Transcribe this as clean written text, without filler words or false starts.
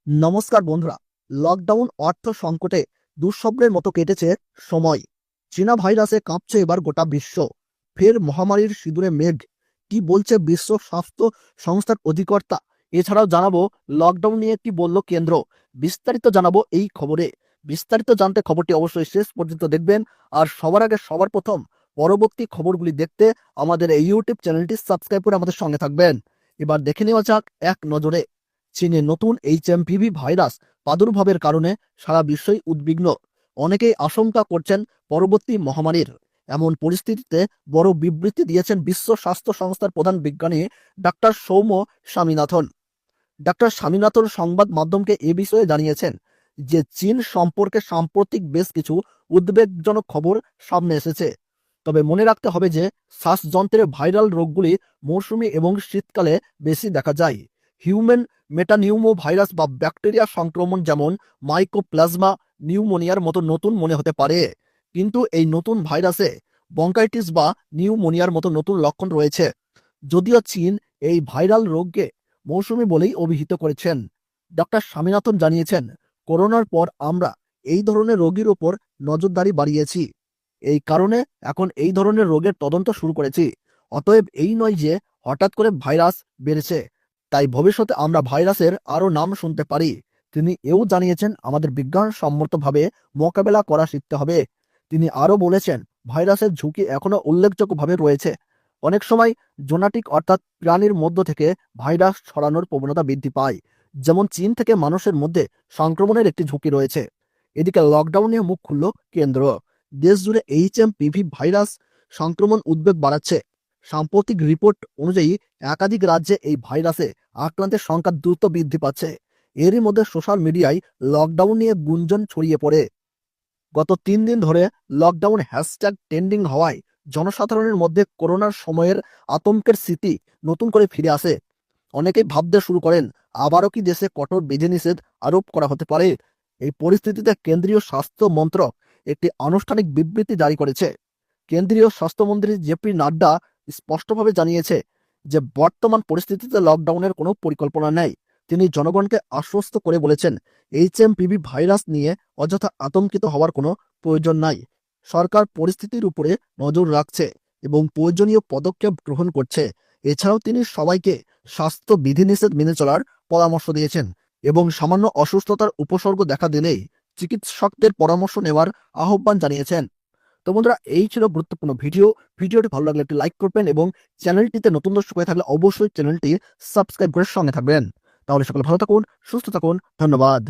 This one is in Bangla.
নমস্কার বন্ধুরা। লকডাউন অর্থ সংকটে দুঃস্বপ্নের মতো কেটেছে সময়। চীনা ভাইরাসে কাঁপছে এবার গোটা বিশ্ব। ফের মহামারীর সিঁদুরে মেঘ। কি বলছে বিশ্ব স্বাস্থ্য সংস্থার অধিকর্তা? এছাড়াও জানাবো লকডাউন নিয়ে কি বলল কেন্দ্র। বিস্তারিত জানাবো এই খবরে। বিস্তারিত জানতে খবরটি অবশ্যই শেষ পর্যন্ত দেখবেন। আর সবার আগে সবার প্রথম পরবর্তী খবরগুলি দেখতে আমাদের এই ইউটিউব চ্যানেলটি সাবস্ক্রাইব করে আমাদের সঙ্গে থাকবেন। এবার দেখে নেওয়া যাক এক নজরে চীনে নতুন এইচএমপিভি ভাইরাস প্রাদুর্ভাবের কারণে সারা বিশ্বই উদ্বিগ্ন। অনেকেই আশঙ্কা করছেন পরবর্তী মহামারীর। এমন পরিস্থিতিতে বড় বিবৃতি দিয়েছেন বিশ্ব স্বাস্থ্য সংস্থার প্রধান বিজ্ঞানী ডাক্তার সৌম্য স্বামীনাথন। ডাক্তার স্বামীনাথন সংবাদ মাধ্যমকে এ বিষয়ে জানিয়েছেন যে চীন সম্পর্কে সাম্প্রতিক বেশ কিছু উদ্বেগজনক খবর সামনে এসেছে। তবে মনে রাখতে হবে যে শ্বাসযন্ত্রের ভাইরাল রোগগুলি মৌসুমী এবং শীতকালে বেশি দেখা যায়। হিউম্যান মেটানিউমো ভাইরাস বা ব্যাকটেরিয়া সংক্রমণ যেমন মাইকোপ্লাজমা নিউমোনিয়ার মতো নতুন মনে হতে পারে, কিন্তু এই নতুন ভাইরাসে বঙ্কাইটিস বা নিউমোনিয়ার মতো নতুন লক্ষণ রয়েছে। যদিও চীন এই ভাইরাল রোগকে মৌসুমী বলেই অভিহিত করেছেন। ডক্টর স্বামীনাথন জানিয়েছেন, করোনার পর আমরা এই ধরনের রোগীর ওপর নজরদারি বাড়িয়েছি। এই কারণে এখন এই ধরনের রোগের তদন্ত শুরু করেছি। অতএব এই নয় যে হঠাৎ করে ভাইরাস বেড়েছে, তাই ভবিষ্যতে আমরা ভাইরাসের আরও নাম শুনতে পারি। তিনি এও জানিয়েছেন আমাদের বিজ্ঞানসম্মতভাবে মোকাবেলা করা শিখতে হবে। তিনি আরও বলেছেন, ভাইরাসের ঝুঁকি এখনও উল্লেখযোগ্যভাবে রয়েছে। অনেক সময় জোনাটিক অর্থাৎ প্রাণীর মধ্য থেকে ভাইরাস ছড়ানোর প্রবণতা বৃদ্ধি পায়, যেমন চীন থেকে মানুষের মধ্যে সংক্রমণের একটি ঝুঁকি রয়েছে। এদিকে লকডাউনে মুখ খুলল কেন্দ্র। দেশ জুড়ে এইচএমপিভি ভাইরাস সংক্রমণ উদ্বেগ বাড়াচ্ছে। সাম্প্রতিক রিপোর্ট অনুযায়ী একাধিক রাজ্যে এই ভাইরাসে আক্রান্তের সংখ্যা দ্রুত বৃদ্ধি পাচ্ছে। এরই মধ্যে সোশ্যাল মিডিয়ায় লকডাউন নিয়ে গুঞ্জন ছড়িয়ে পড়ে। গত 3 দিন ধরে লকডাউন হ্যাশট্যাগ ট্রেন্ডিং হওয়ায় জনসাধারণের মধ্যে করোনার সময়ের আতঙ্কের স্মৃতি নতুন করে ফিরে আসে। অনেকেই ভাবতে শুরু করেন, আবারও কি দেশে কঠোর বিধিনিষেধ আরোপ করা হতে পারে। এই পরিস্থিতিতে কেন্দ্রীয় স্বাস্থ্য মন্ত্রক একটি আনুষ্ঠানিক বিবৃতি জারি করেছে। কেন্দ্রীয় স্বাস্থ্যমন্ত্রী জেপি নাড্ডা স্পষ্টভাবে জানিয়েছে যে বর্তমান পরিস্থিতিতে লকডাউনের কোনো পরিকল্পনা নেই। তিনি জনগণকে আশ্বস্ত করে বলেছেন, এইচএমপিভি ভাইরাস নিয়ে অযথা আতঙ্কিত হওয়ার কোনো প্রয়োজন নাই। সরকার পরিস্থিতির উপরে নজর রাখছে এবং প্রয়োজনীয় পদক্ষেপ গ্রহণ করছে। এছাড়াও তিনি সবাইকে স্বাস্থ্য বিধিনিষেধ মেনে চলার পরামর্শ দিয়েছেন এবং সামান্য অসুস্থতার উপসর্গ দেখা দিলেই চিকিৎসকদের পরামর্শ নেওয়ার আহ্বান জানিয়েছেন। তো বন্ধুরা, এই ছিল গুরুত্বপূর্ণ ভিডিওটি ভালো লাগলে একটি লাইক করবেন এবং চ্যানেলটিতে নতুন দর্শক হয়ে থাকলে অবশ্যই চ্যানেলটি সাবস্ক্রাইব করে সঙ্গে থাকবেন। তাহলে সকলে ভালো থাকুন, সুস্থ থাকুন। ধন্যবাদ।